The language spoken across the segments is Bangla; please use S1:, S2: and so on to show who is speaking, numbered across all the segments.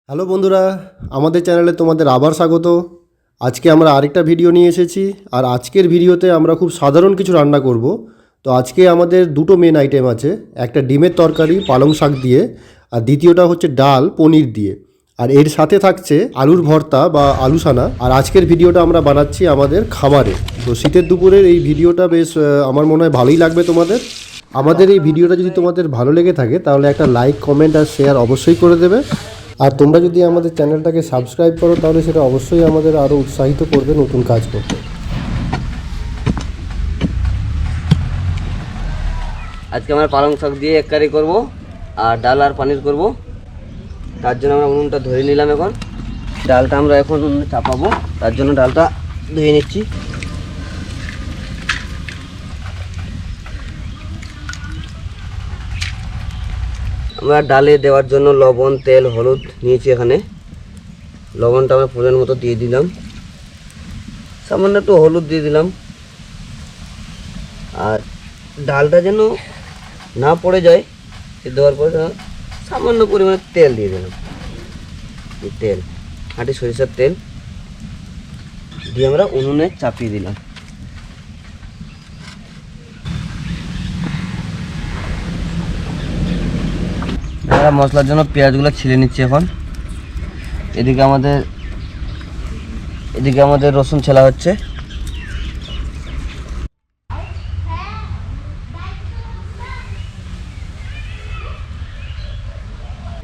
S1: হ্যালো বন্ধুরা, আমাদের চ্যানেলে তোমাদের আবার স্বাগত। আজকে আমরা আরেকটা ভিডিও নিয়ে এসেছি। আর আজকের ভিডিওতে আমরা খুব সাধারণ কিছু রান্না করব। তো আজকে আমাদের দুটো মেন আইটেম আছে, একটা ডিমের তরকারি পালং শাক দিয়ে, আর দ্বিতীয়টা হচ্ছে ডাল পনির দিয়ে। আর এর সাথে থাকছে আলুর ভর্তা বা আলু সানা। আর আজকের ভিডিওটা আমরা বানাচ্ছি আমাদের খামারে। তো শীতের দুপুরের এই ভিডিওটা বেশ আমার মনে হয় ভালোই লাগবে তোমাদের। আমাদের এই ভিডিওটা যদি তোমাদের ভালো লেগে থাকে তাহলে একটা লাইক, কমেন্ট আর শেয়ার অবশ্যই করে দেবে। আর তোমরা যদি আমাদের চ্যানেলটাকে সাবস্ক্রাইব করো তাহলে সেটা অবশ্যই আমাদের আরও উৎসাহিত করবে নতুন কাজ করতে।
S2: আজকে আমরা পালং শাক দিয়ে এক কারি করবো আর ডাল আর পনির করব। তার জন্য আমরা উনুনটা ধরে নিলাম। এখন ডালটা আমরা এখন উনুনে চাপাবো, তার জন্য ডালটা ধুয়ে নিচ্ছি। আমরা ডালে দেওয়ার জন্য লবণ, তেল, হলুদ নিয়েছি। এখানে লবণটা আমরা পরিমাণ মতো দিয়ে দিলাম, সামান্য একটু হলুদ দিয়ে দিলাম। আর ডালটা যেন না পড়ে যায়, দেওয়ার পরে সামান্য পরিমাণে তেল দিয়ে দিলাম। তেল, খাঁটি সরিষার তেল দিয়ে আমরা উনুনে চাপিয়ে দিলাম। আমরা মশলার জন্য পেঁয়াজগুলো ছিলে নিচ্ছি এখন। এদিকে আমাদের রসুন ছেলা হচ্ছে।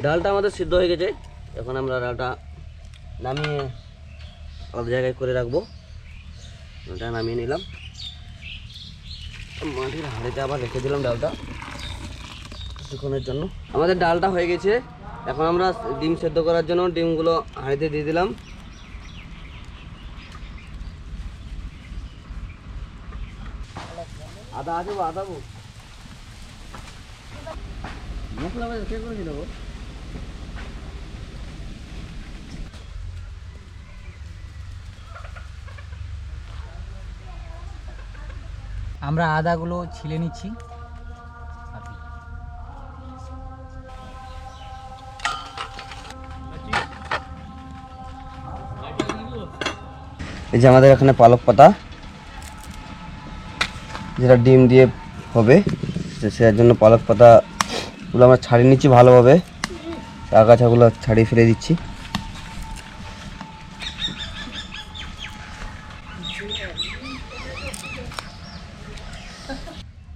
S2: ডালটা আমাদের সিদ্ধ হয়ে গেছে। এখন আমরা ডালটা নামিয়ে আলাদা জায়গায় করে রাখবো। ডালটা নামিয়ে নিলাম, মাটির হাঁড়িতে আবার রেখে দিলাম ডালটা কিছুক্ষণের জন্য। আমাদের ডালটা হয়ে গেছে। এখন আমরা ডিম সেদ্ধ করার জন্য ডিমগুলো হাঁড়িতে দিয়ে দিলাম। আদা আছে, আদা মশলা কে করে দেবো।
S3: আমরা আদাগুলো ছিলে নিচ্ছি।
S2: এই যে আমাদের এখানে পালক পাতা, যেটা ডিম দিয়ে হবে, সেটার জন্য পালক পাতাগুলো আমরা ছাড়িয়ে নিচ্ছি ভালোভাবে। আগাছাগুলো ছাড়িয়ে ফেলে দিচ্ছি।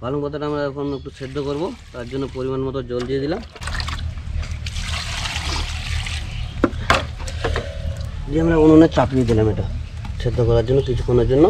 S2: পালং পাতাটা আমরা এখন একটু সেদ্ধ করব, তার জন্য পরিমাণ মতো জল দিয়ে দিলাম। দিয়ে আমরা উনুনে চাপিয়ে দিলাম এটা সেদ্ধ করার জন্য কিছুক্ষণের জন্য।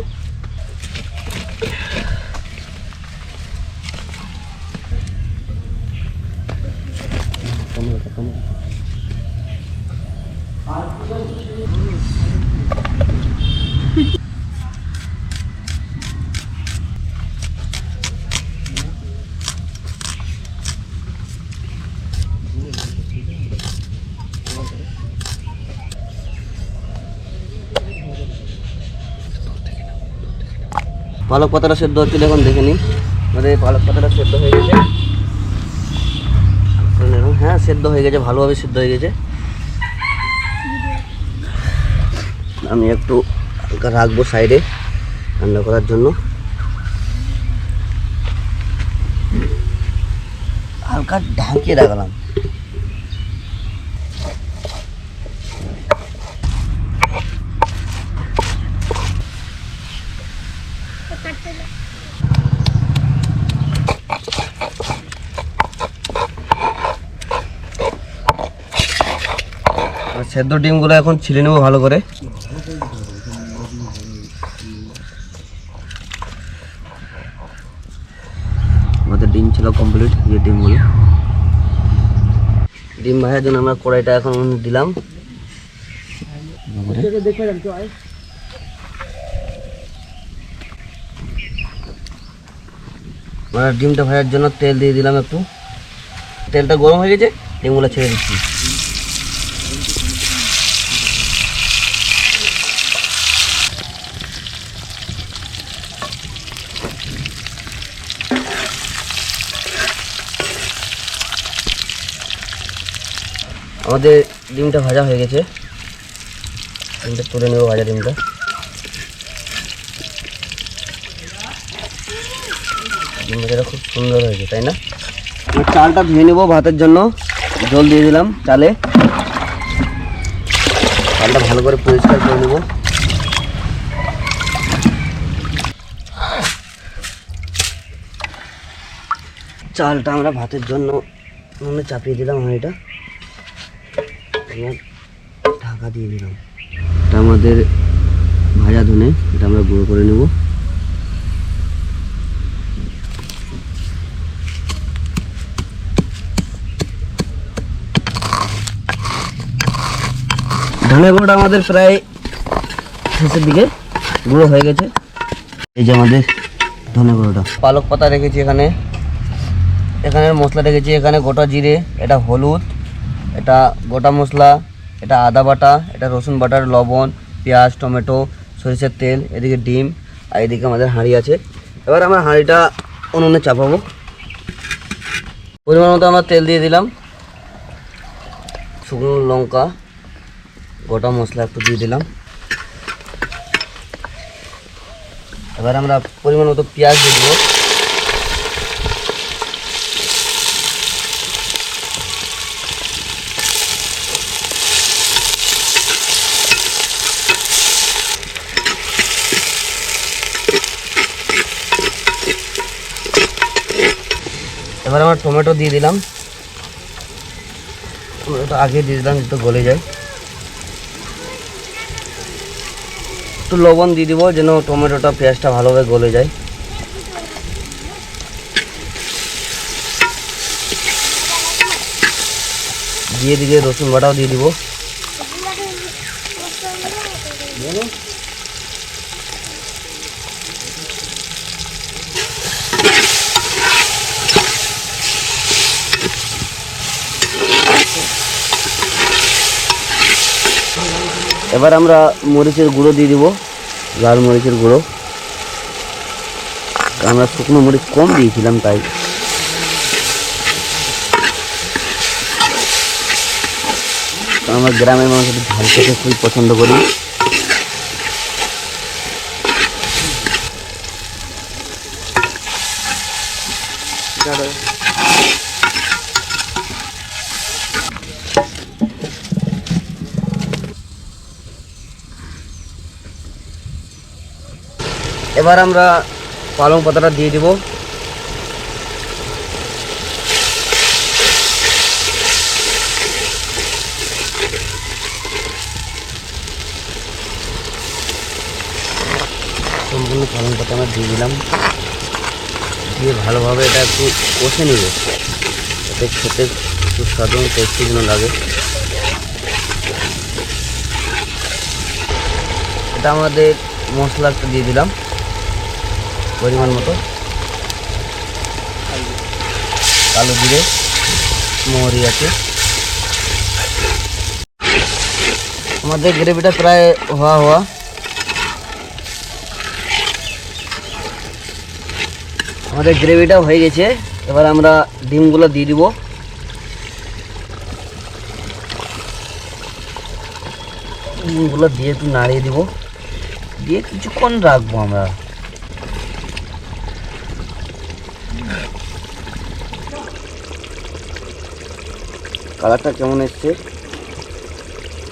S2: পালক পাতাটা সেদ্ধ হচ্ছিল, এখন দেখে নিন আমাদের পালক পাতাটা সেদ্ধ হয়ে গেছে। হ্যাঁ, সেদ্ধ হয়ে গেছে, ভালোভাবে সেদ্ধ হয়ে গেছে। আমি একটু হালকা রাখবো সাইডে ঠান্ডা করার জন্য। হালকা ঢাকিয়ে রাখলাম। সেদ্ধ ডিমগুলো এখন ছিলে নেবো ভালো করে। আমাদের ডিম ছিল কমপ্লিট। যে ডিম ভাজার জন্য আমরা কড়াইটা এখন দিলাম। আমরা ডিমটা ভাজার জন্য তেল দিয়ে দিলাম একটু। তেলটা গরম হয়ে গেছে, ডিমগুলো ছেড়ে দিচ্ছি। আমাদের ডিমটা ভাজা হয়ে গেছে, ডিমটা তুলে নেব, ভাজা ডিমটা। ডিম ভাজাটা খুব সুন্দর হয়েছে, তাই না? চালটা ধুয়ে নেব ভাতের জন্য, জল দিয়ে দিলাম চালে। চালটা ভালো করে পরিষ্কার করে নেব। চালটা আমরা ভাতের জন্য চাপিয়ে দিলাম, হাঁড়িটা ঢাকা দিয়ে দিলাম। এটা আমাদের ভাজা ধনে, এটা আমরা গুঁড়ো করে নেব। ধনে গুঁড়োটা আমাদের প্রায় শেষের দিকে গুঁড়ো হয়ে গেছে। এই যে আমাদের ধনে গুঁড়োটা, পালক পাতা রেখেছি এখানে, এখানে মশলা রেখেছি, এখানে গোটা জিরে, এটা হলুদ, এটা গোটা মশলা, এটা আদা বাটা, এটা রসুন বাটার, লবণ, পেঁয়াজ, টমেটো, সরিষার তেল, এদিকে ডিম, আর এদিকে আমাদের হাঁড়ি আছে। এবার আমরা হাঁড়িটা উনুনে চাপাবো। পরিমাণ মতো আমরা তেল দিয়ে দিলাম, শুকনো লঙ্কা, গোটা মশলা একটু দিয়ে দিলাম। এবার আমরা পরিমাণ মতো পেঁয়াজ দিয়ে দেবো। এবার আমরা টমেটো দিয়ে দিলাম, টমেটো আগে দিয়ে দিলাম একটু গলে যায়। একটু লবণ দিয়ে দিব যেন টমেটোটা পেঁয়াজটা ভালোভাবে গলে যায়। দিয়ে দিকে রসুন বাটাও দিয়ে দিব। এবার আমরা মরিচের গুঁড়ো দিয়ে দিব, লাল মরিচের গুঁড়ো। আমরা শুকনো মরিচ কম দিয়েছিলাম তাই। আমরা গ্রামের মানুষ একটু ঝাল খেতে খুবই পছন্দ করি। এবার আমরা পালং পাতাটা দিয়ে দিব। সম্পূর্ণ পালং পাতা আমরা দিয়ে দিলাম, দিয়ে ভালোভাবে এটা একটু কষে নিব, এতে খেতে সুস্বাদু টেস্টি যেন লাগে। এটা আমাদের মশলা একটু দিয়ে দিলাম পরিমাণ মতো, কালো জিরে, মৌরি আছে। আমাদের গ্রেভিটা প্রায় হওয়া আমাদের গ্রেভিটা হয়ে গেছে। এবার আমরা ডিমগুলো দিয়ে দিব। ডিমগুলো দিয়ে একটু নাড়িয়ে দিব, দিয়ে কিছুক্ষণ রাখবো আমরা। কালারটা কেমন এসছে,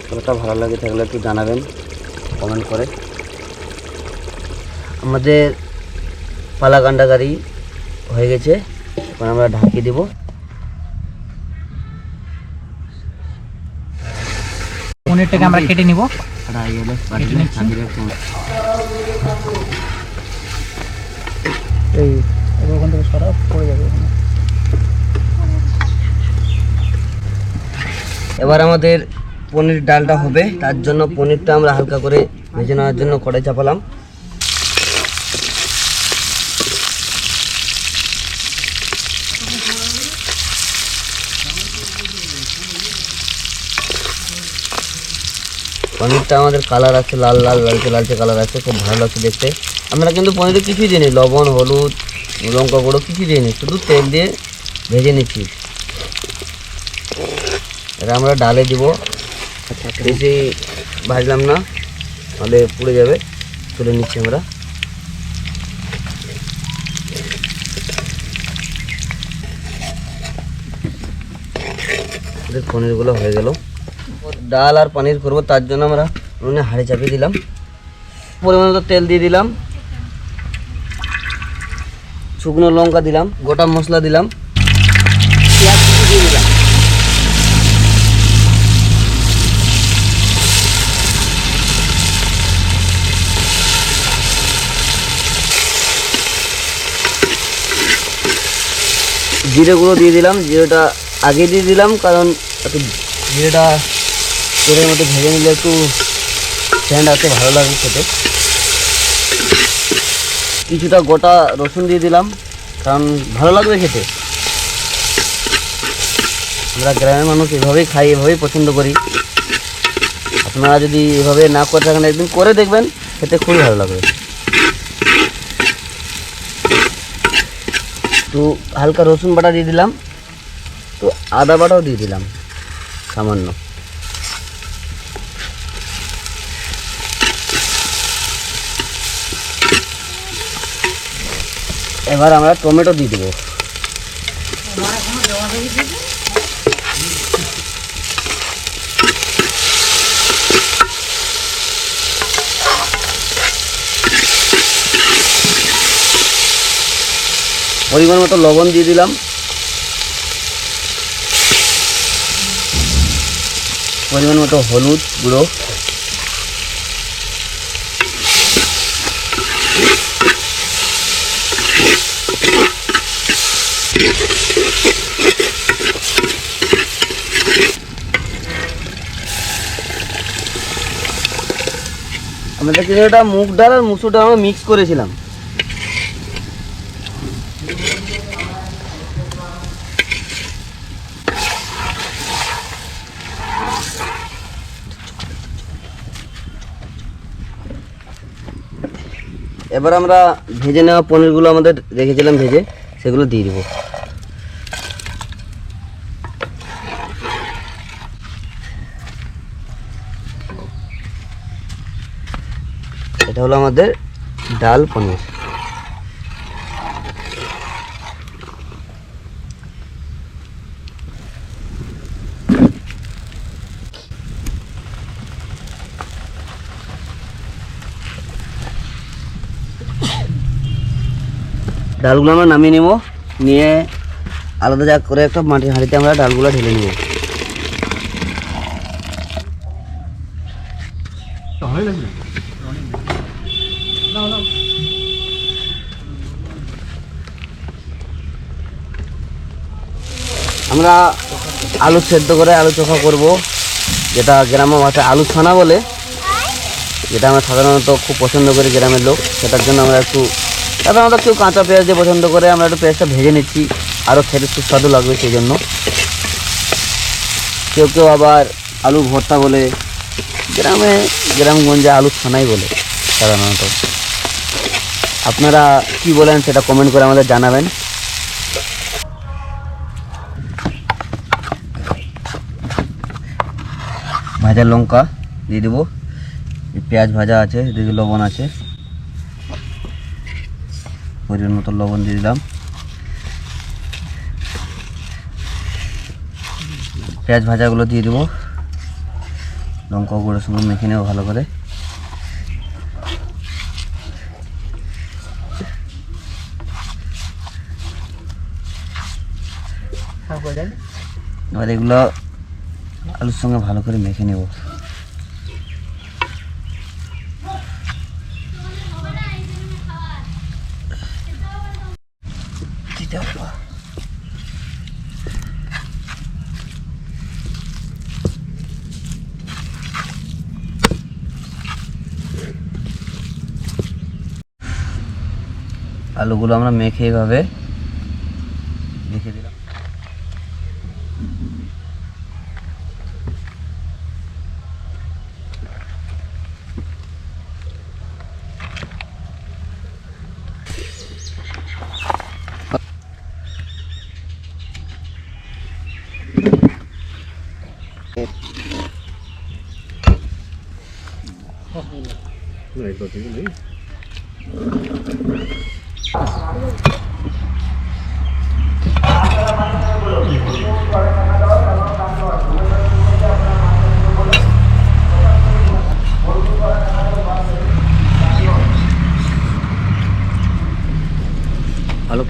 S2: কালারটা ভালো লাগে থাকলে একটু জানাবেন কমেন্ট করে। আমাদের পালাকান্ডা কারি হয়ে গেছে, এখন আমরা ঢাকিয়ে দেব।
S3: পনিরটাকে আমরা কেটে নিব। এই ওখান থেকে সরা পড়ে যাবে।
S2: এবার আমাদের পনির ডালটা হবে, তার জন্য পনিরটা আমরা হালকা করে ভেজে নেওয়ার জন্য কড়াই চাপালাম। পনিরটা আমাদের কালার আছে, লাল লাল লালচে লালচে কালার আছে, খুব ভালো লাগছে দেখতে। আমরা কিন্তু পনিরে কিছুই দিইনি, লবণ, হলুদ, লঙ্কা গুঁড়ো কিছুই দিইনি, শুধু তেল দিয়ে ভেজে নিচ্ছি। এটা আমরা ডালে দিব, বেশি ভাজলাম না, তাহলে পুড়ে যাবে। তুলে নিচ্ছি আমরা। পনিরগুলো হয়ে গেল। ডাল আর পনির করবো, তার জন্য আমরা উনুনে হাঁড়ি চাপিয়ে দিলাম। পরিমাণ মতো তেল দিয়ে দিলাম, শুকনো লঙ্কা দিলাম, গোটা মশলা দিলাম, পেঁয়াজ কুচি দিয়ে দিলাম। জিরে গুঁড়ো দিয়ে দিলাম, জিরেটা আগে দিয়ে দিলাম কারণ একটু জিরেটা তেলের মধ্যে ভেজে নিলে একটু স্যান্ড আসতে ভালো লাগে খেতে। কিছুটা গোটা রসুন দিয়ে দিলাম কারণ ভালো লাগবে খেতে। আমরা গ্রামের মানুষ এভাবেই খাই, এভাবেই পছন্দ করি। আপনারা যদি এভাবে না করে থাকেন, একদিন করে দেখবেন, খেতে খুবই ভালো লাগবে। তো হালকা রসুন বাটা দিয়ে দিলাম, তো আদা বাটাও দিয়ে দিলাম সামান্য। এবার আমরা টমেটো দিয়ে দেবো। পরিমাণ মতো লবণ দিয়ে দিলাম, পরিমাণ মতো হলুদ গুঁড়ো, আমাদের কিছুটা মুগ ডাল আর মুসুর ডাল আমরা মিক্স করেছিলাম। এবার আমরা ভেজে নেওয়া পনিরগুলো আমাদের রেখেছিলাম ভেজে, সেগুলো দিয়ে দেবো। এটা হলো আমাদের ডাল পনির। ডালগুলো আমরা নামিয়ে নেব, নিয়ে আলাদা জায়গা করে একটা মাটির হাঁড়িতে আমরা ডালগুলো ঢেলে নেব। আমরা আলু সেদ্ধ করে আলু চোখা করব, যেটা গ্রামের ভাষায় আলু ছানা বলে, যেটা আমরা সাধারণত খুব পছন্দ করি গ্রামের লোক। সেটার জন্য আমরা একটু সাধারণত কেউ কাঁচা পেঁয়াজ দিয়ে পছন্দ করে, আমরা একটু পেঁয়াজটা ভেজে নিচ্ছি, আরও খেতে সুস্বাদু লাগবে সেই জন্য। কেউ কেউ আবার আলু ভর্তা বলে, গ্রামগঞ্জে আলু ছানাই বলে সাধারণত। আপনারা কি বলেন সেটা কমেন্ট করে আমাদের জানাবেন। ভাজা লঙ্কা দিয়ে দেবো, পেঁয়াজ ভাজা আছে, এদিকে লবণ আছে, পরিমাণ মতো লবণ দিয়ে দিলাম। পেঁয়াজ ভাজাগুলো দিয়ে দেবো, লঙ্কা গুঁড়োর সঙ্গে মেখে নেবো ভালো করে। এবার এগুলো আলুর সঙ্গে ভালো করে মেখে নেব। আলুগুলো আমরা মেখে এভাবে রেখে দিলাম। আলু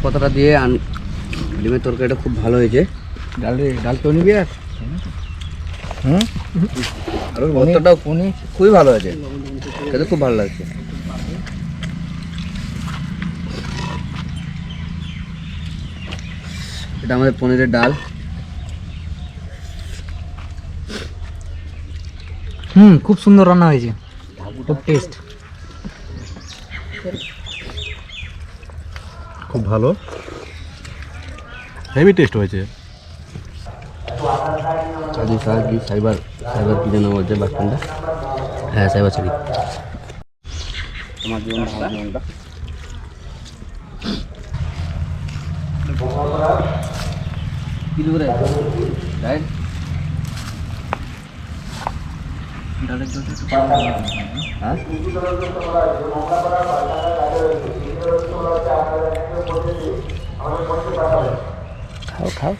S2: পাতাটা দিয়ে ডিমের তরকারিটা খুব ভালো হয়েছে।
S4: ডাল তো নিবি আর
S2: আলুর ভর্তাটাও খুবই ভালো হয়েছে, খেতে খুব ভালো লাগছে। এটা আমাদের পনিরের ডাল।
S3: খুব সুন্দর রান্না হয়েছে, খুব টেস্ট।
S4: খুব ভালো, হেভি টেস্ট হয়েছে।
S2: সাইবার সাইবার কি যেন বলছে বাসনটা, হ্যাঁ সাইবার ছাড়ি। তোমার জীবন ভালো জীবনটা কি দূরে রাইট ডালের জলটা একটু হ্যাঁ খাও খাও।